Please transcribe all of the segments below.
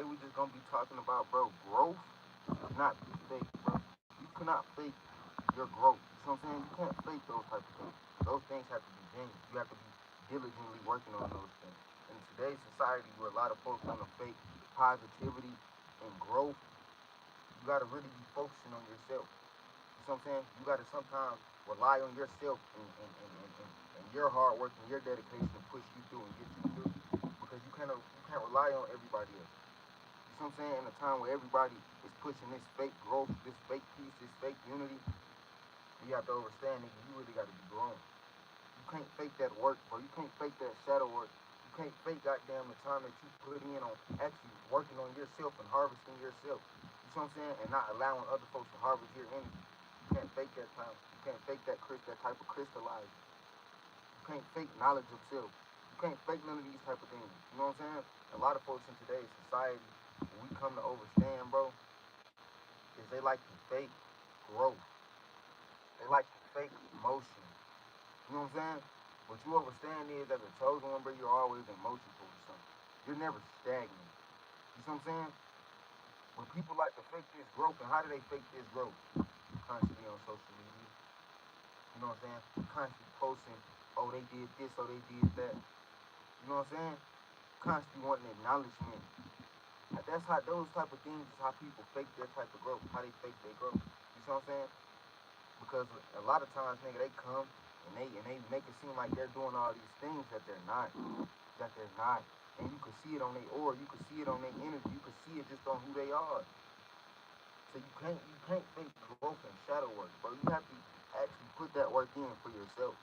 today we just gonna be talking about, bro, growth cannot be fake, bro. You cannot fake your growth. You know what I'm saying? You can't fake those type of things. Those things have to be genuine. You have to be diligently working on those things. In today's society where a lot of folks want to fake positivity and growth, you gotta really be focusing on yourself. You know what I'm saying? You gotta sometimes rely on yourself and your hard work and your dedication to push you through and get you through. Because you can't rely on everybody else. You know what I'm saying? In a time where everybody is pushing this fake growth, this fake peace, this fake unity, you have to understand, nigga, you really gotta be grown. You can't fake that work, bro. You can't fake that shadow work. You can't fake goddamn the time that you put in on actually working on yourself and harvesting yourself. You know what I'm saying? And not allowing other folks to harvest your energy. You can't fake that time. You can't fake that type of crystallizing. You can't fake knowledge of self. You can't fake none of these type of things. You know what I'm saying? A lot of folks in today's society, when we come to understand, bro, is they like to fake growth. They like to fake emotion. You know what I'm saying? What you understand is, as a chosen one, bro, you're always in motion towards something. You're never stagnant. You see what I'm saying? When people like to fake this growth, and how do they fake this growth? Constantly on social media. You know what I'm saying? Constantly posting, oh, they did this, oh, they did that. You know what I'm saying? Constantly wanting acknowledgement. That's how those type of things is how people fake their type of growth, how they fake their growth. You see what I'm saying? Because a lot of times, nigga, they come and they make it seem like they're doing all these things that they're not. That they're not. And you can see it on their aura, you can see it on their energy, you can see it just on who they are. So you can't fake growth and shadow work, bro. You have to actually put that work in for yourself.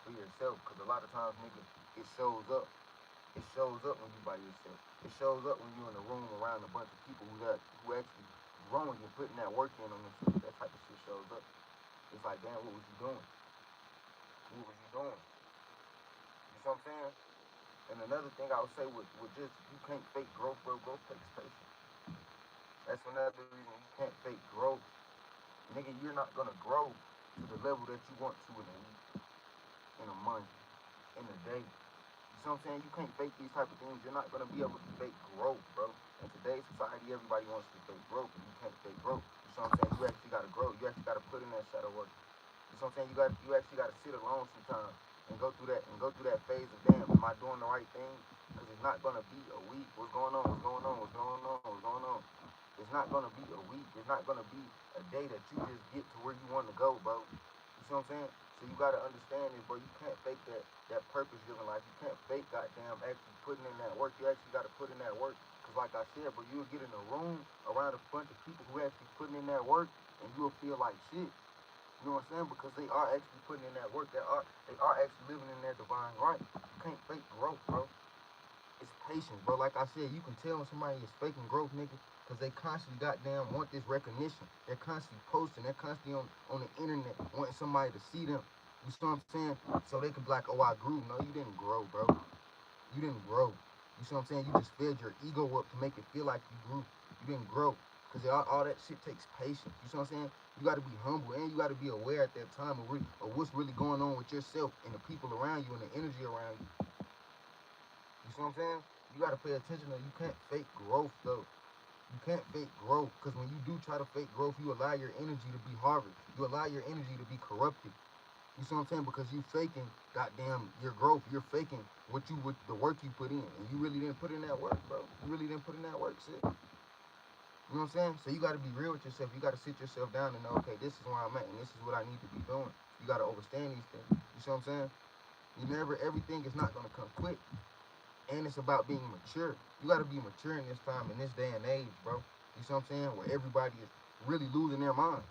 For yourself. Cause a lot of times, nigga, it shows up. It shows up when you by yourself. It shows up when you're in a room around a bunch of people who actually growing and putting that work in on themselves. That type of shit shows up. It's like, damn, what was you doing? What was you doing? You see what I'm saying? And another thing I would say with just, you can't fake growth, bro. Growth takes patience. That's another reason you can't fake growth. Nigga, you're not gonna grow to the level that you want to in a week, in a month, in a day. You see what I'm saying? You can't fake these type of things. You're not gonna be able to fake growth, bro. In today's society, everybody wants to fake growth, and you can't fake growth. You see what I'm saying? You actually gotta grow. You actually gotta put in that shadow work. You know what I'm saying? You actually gotta sit alone sometimes and go through that phase of, damn, am I doing the right thing? Because it's not gonna be a week. What's going on? What's going on? What's going on? What's going on? It's not gonna be a week. It's not gonna be a day that you just get to where you want to go, bro. You see what I'm saying? So you gotta understand this, bro. You can't fake that purpose driven life. You can't fake goddamn actually putting in that work. You actually gotta put in that work. Cause like I said, bro, you'll get in a room around a bunch of people who actually putting in that work, and you'll feel like shit. You know what I'm saying? Because they are actually putting in that work. They are actually living in their divine right. You can't fake growth, bro. It's patience, bro. Like I said, you can tell when somebody is faking growth, nigga, because they constantly goddamn want this recognition. They're constantly posting. They're constantly on the internet wanting somebody to see them. You see what I'm saying? So they can be like, oh, I grew. No, you didn't grow, bro. You didn't grow. You see what I'm saying? You just filled your ego up to make it feel like you grew. You didn't grow. Because all that shit takes patience. You see what I'm saying? You got to be humble and you got to be aware at that time of what's really going on with yourself and the people around you and the energy around you. You see what I'm saying? You got to pay attention though. You can't fake growth though. You can't fake growth because when you do try to fake growth, you allow your energy to be harvested. You allow your energy to be corrupted. You see what I'm saying? Because you faking, goddamn, your growth. You're faking with the work you put in, and you really didn't put in that work, bro. You really didn't put in that work, shit. You know what I'm saying? So you got to be real with yourself. You got to sit yourself down and know, okay, this is where I'm at, and this is what I need to be doing. You got to understand these things. You see what I'm saying? Everything is not gonna come quick, and it's about being mature. You got to be mature in this time, in this day and age, bro. You see what I'm saying? Where everybody is really losing their mind,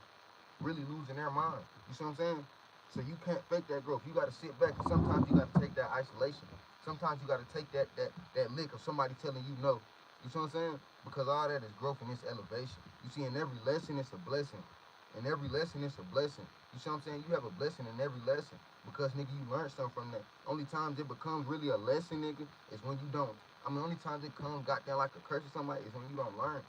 really losing their mind. You see what I'm saying? So you can't fake that growth. You got to sit back, and sometimes you got to take that isolation. Sometimes you got to take that lick of somebody telling you no. You see what I'm saying? Because all that is growth and it's elevation. You see, in every lesson, it's a blessing. In every lesson, it's a blessing. You see what I'm saying? You have a blessing in every lesson because, nigga, you learn something from that. Only times it becomes really a lesson, nigga, is when you don't. I mean, only times it comes goddamn like a curse or something is when you don't learn.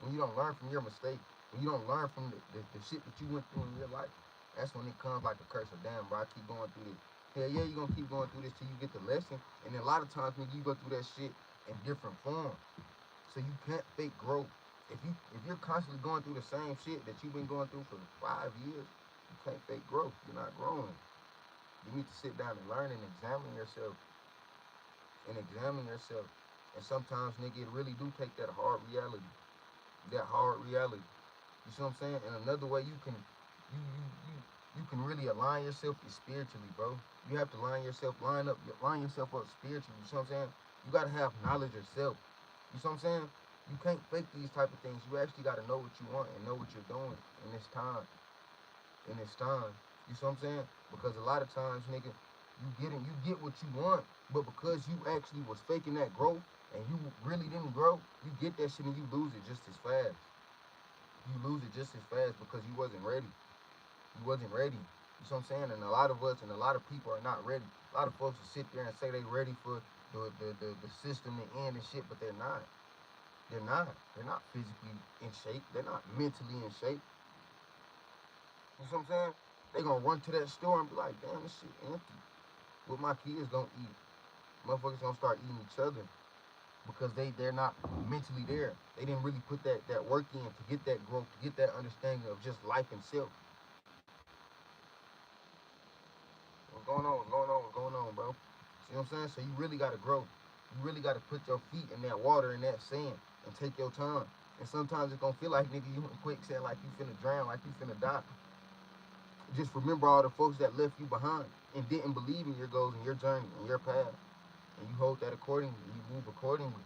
When you don't learn from your mistake. When you don't learn from the shit that you went through in your life. That's when it comes like a curse of, damn, bro, I keep going through this. Hell yeah, you're going to keep going through this till you get the lesson. And a lot of times, nigga, you go through that shit in different forms. So you can't fake growth. If you're constantly going through the same shit that you've been going through for 5 years, you can't fake growth. You're not growing. You need to sit down and learn and examine yourself and examine yourself. And sometimes, nigga, it really do take that hard reality. That hard reality. You see what I'm saying? And another way you can really align yourself is spiritually, bro. You have to line yourself up spiritually. You see what I'm saying? You gotta have knowledge of self. You see what I'm saying? You can't fake these type of things. You actually gotta know what you want and know what you're doing in this time. In this time. You see what I'm saying? Because a lot of times, nigga, you get what you want, but because you actually was faking that growth and you really didn't grow, you get that shit and you lose it just as fast. You lose it just as fast because you wasn't ready. You wasn't ready. You see what I'm saying? And a lot of us and a lot of people are not ready. A lot of folks will sit there and say they ready for the system to end and shit, but they're not. They're not. They're not physically in shape. They're not mentally in shape. You see what I'm saying? They gonna run to that store and be like, damn, this shit empty. What my kids gonna eat? Motherfuckers gonna start eating each other because they're not mentally there. They didn't really put that work in to get that growth, to get that understanding of just life itself. What's going on? What's going on? What's going on, bro? See what I'm saying? So you really gotta grow. You really gotta put your feet in that water, in that sand, and take your time. And sometimes it's gonna feel like, nigga, you in quicksand, like you finna drown, like you finna die. Just remember all the folks that left you behind and didn't believe in your goals and your journey and your path. And you hold that accordingly. You move accordingly.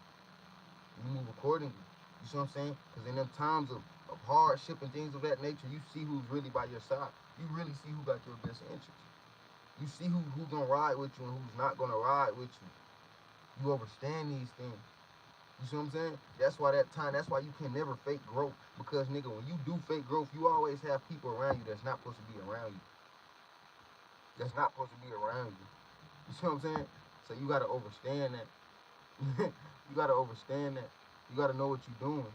You move accordingly. You see what I'm saying? Because in them times of hardship and things of that nature, you see who's really by your side. You really see who got your best interest. You see who's gonna ride with you and who's not gonna ride with you. You understand these things. You see what I'm saying? That's why you can never fake growth. Because nigga, when you do fake growth, you always have people around you that's not supposed to be around you. That's not supposed to be around you. You see what I'm saying? So you gotta understand that. You gotta understand that. You gotta know what you're doing.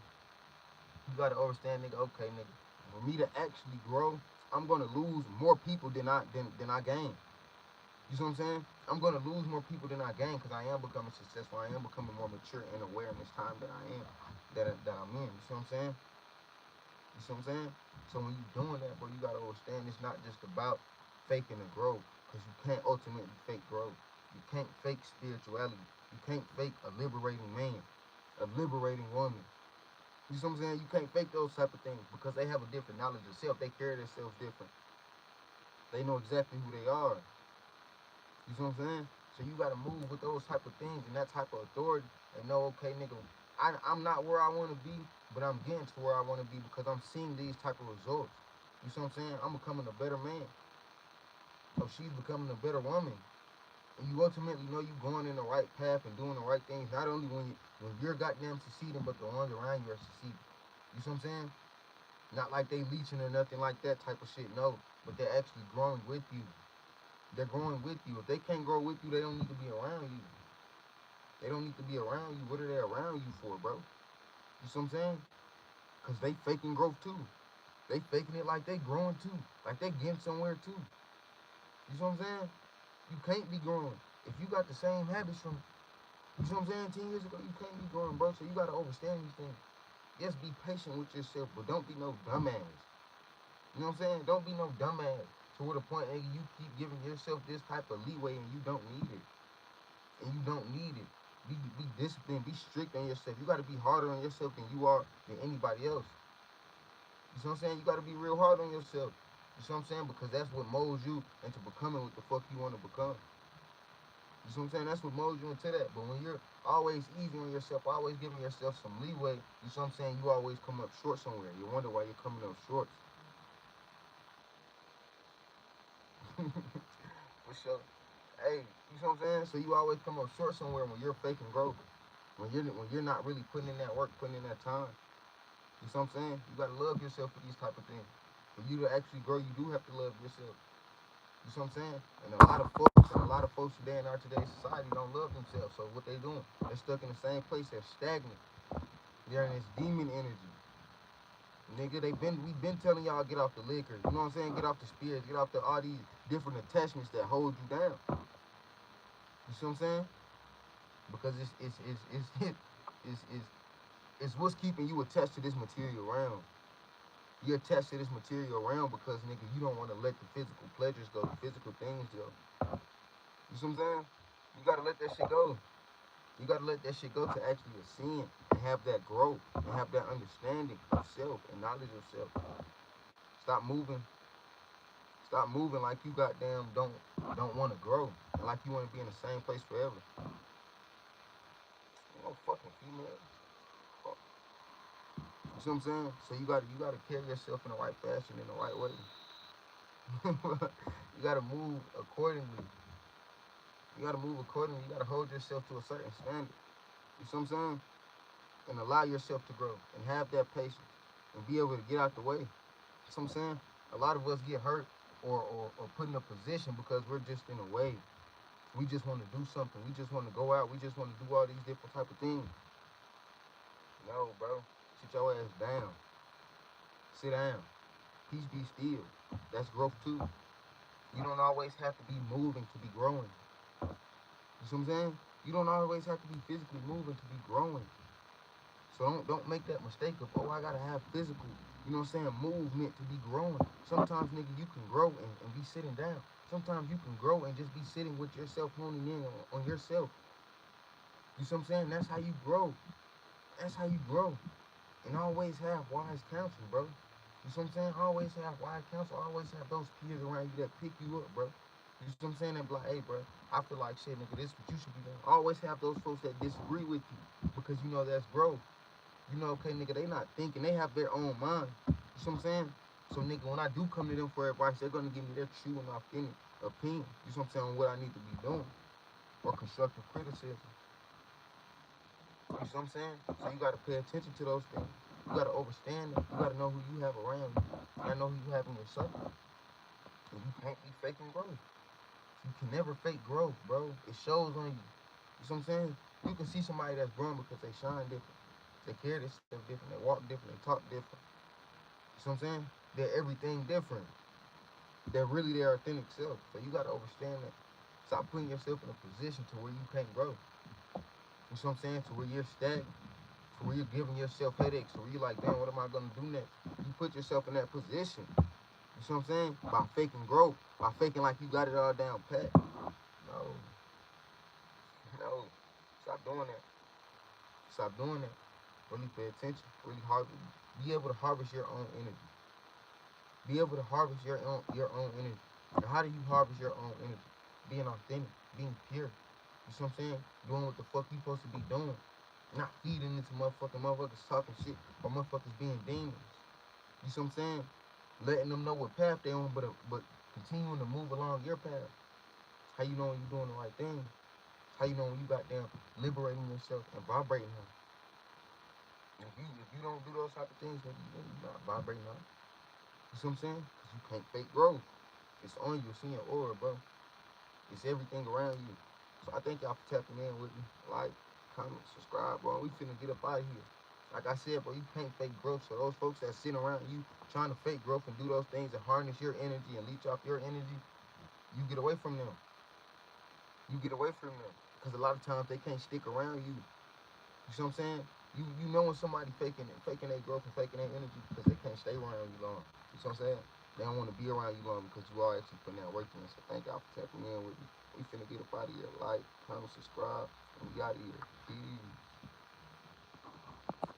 You gotta understand, nigga, okay, nigga. For me to actually grow, I'm gonna lose more people than I gain. You see what I'm saying? I'm gonna lose more people than I gain because I am becoming successful. I am becoming more mature and aware in this time that I am, that I'm in. You see what I'm saying? You see what I'm saying? So when you're doing that, bro, you gotta understand it's not just about faking the growth, because you can't ultimately fake growth. You can't fake spirituality. You can't fake a liberating man, a liberating woman. You see what I'm saying? You can't fake those type of things because they have a different knowledge of self. They carry themselves different. They know exactly who they are. You see what I'm saying? So you gotta move with those type of things and that type of authority and know, okay, nigga, I'm not where I wanna be, but I'm getting to where I wanna be because I'm seeing these type of results. You see what I'm saying? I'm becoming a better man. Or she's becoming a better woman. And you ultimately know you going in the right path and doing the right things, not only when you're goddamn succeeding, but the ones around you are succeeding. You see what I'm saying? Not like they leeching or nothing like that type of shit, no. But they're actually growing with you. They're growing with you. If they can't grow with you, they don't need to be around you. They don't need to be around you. What are they around you for, bro? You see what I'm saying? Because they faking growth too. They faking it like they growing too. Like they getting somewhere too. You see what I'm saying? You can't be growing. If you got the same habits from, you see what I'm saying, 10 years ago, you can't be growing, bro. So you got to understand these things. Yes, be patient with yourself, but don't be no dumbass. You know what I'm saying? Don't be no dumbass. To what the point, nigga, you keep giving yourself this type of leeway and you don't need it. And you don't need it. Be disciplined. Be strict on yourself. You got to be harder on yourself than you are than anybody else. You see what I'm saying? You got to be real hard on yourself. You see what I'm saying? Because that's what molds you into becoming what the fuck you want to become. You see what I'm saying? That's what molds you into that. But when you're always easy on yourself, always giving yourself some leeway, you see what I'm saying? You always come up short somewhere. You wonder why you're coming up short. For sure. Hey, you see what I'm saying? So you always come up short somewhere when you're faking growth. When you're not really putting in that work, putting in that time. You see what I'm saying? You gotta love yourself for these type of things. For you to actually grow, you do have to love yourself. You see what I'm saying? And a lot of folks today in our today's society don't love themselves. So what they doing? They're stuck in the same place. They're stagnant. They're in this demon energy. Nigga, we've been telling y'all get off the liquor. You know what I'm saying? Get off the spirits. Get off all these different attachments that hold you down. You see what I'm saying? Because it's It's what's keeping you attached to this material realm. You're attached to this material realm because, nigga, you don't want to let the physical pleasures go, the physical things go. You see what I'm saying? You gotta let that shit go. You gotta let that shit go to actually ascend and have that growth and have that understanding of self and knowledge of self. Stop moving. Stop moving like you goddamn don't want to grow and like you want to be in the same place forever. You know, fucking female. Fuck. You see what I'm saying? So you gotta carry yourself in the right fashion, in the right way. You gotta move accordingly. You gotta move accordingly. You gotta hold yourself to a certain standard. You see what I'm saying? And allow yourself to grow and have that patience and be able to get out the way. You see what I'm saying? A lot of us get hurt or put in a position because we're just in a way. We just want to do something. We just want to go out. We just want to do all these different type of things. No, bro. Sit your ass down. Sit down. Peace be still. That's growth too. You don't always have to be moving to be growing. You see what I'm saying? You don't always have to be physically moving to be growing. So don't make that mistake of, oh, I gotta have physical, you know what I'm saying, movement to be growing. Sometimes, nigga, you can grow and be sitting down. Sometimes you can grow and just be sitting with yourself, honing in on yourself. You see what I'm saying? That's how you grow. That's how you grow. And always have wise counsel, bro. You see what I'm saying? Always have wise counsel. Always have those peers around you that pick you up, bro. You see what I'm saying? They be like, hey, bro, I feel like shit, nigga, this is what you should be doing. Always have those folks that disagree with you because you know that's growth. You know, okay, nigga, they not thinking. They have their own mind. You see what I'm saying? So, nigga, when I do come to them for advice, they're going to give me their true and authentic opinion. You see what I'm saying? On what I need to be doing. Or constructive criticism. You see what I'm saying? So you got to pay attention to those things. You got to understand them. You got to know who you have around you. You got to know who you have in your circle. And you can't be faking growth. You can never fake growth, bro. It shows on you. You see what I'm saying? You can see somebody that's growing because they shine different. They carry themselves different. They walk different. They talk different. You see what I'm saying? They're everything different. They're really their authentic self. So you gotta understand that. Stop putting yourself in a position to where you can't grow. You see what I'm saying? To where you're stagnant. To where you're giving yourself headaches. To where you're like, damn, what am I gonna do next? You put yourself in that position. You see what I'm saying? By faking growth. By faking like you got it all down pat. No. No. Stop doing that. Stop doing that. Really pay attention. Really harvest. Be able to harvest your own energy. Be able to harvest your own energy. And how do you harvest your own energy? Being authentic, being pure. You see what I'm saying? Doing what the fuck you supposed to be doing. Not feeding into motherfuckers talking shit or motherfuckers being demons. You see what I'm saying? Letting them know what path they on, but continuing to move along your path. How you know when you're doing the right thing? How you know when you got down liberating yourself and vibrating her? If you don't do those type of things, then you're not vibrating her. You see what I'm saying? Because you can't fake growth. It's on you. It's in your aura, bro. It's everything around you. So I thank y'all for tapping in with me. Like, comment, subscribe, bro. We finna get up out of here. Like I said, bro, you can't fake growth. So those folks that sitting around you trying to fake growth and do those things and harness your energy and leech off your energy, you get away from them. You get away from them. Because a lot of times they can't stick around you. You see what I'm saying? You know when somebody faking their growth and faking their energy because they can't stay around you long. You see what I'm saying? They don't want to be around you long because you all actually putting that work in. So thank y'all for tapping in with me. We finna get up out of here. Like, comment, subscribe, and we out of here. Peace.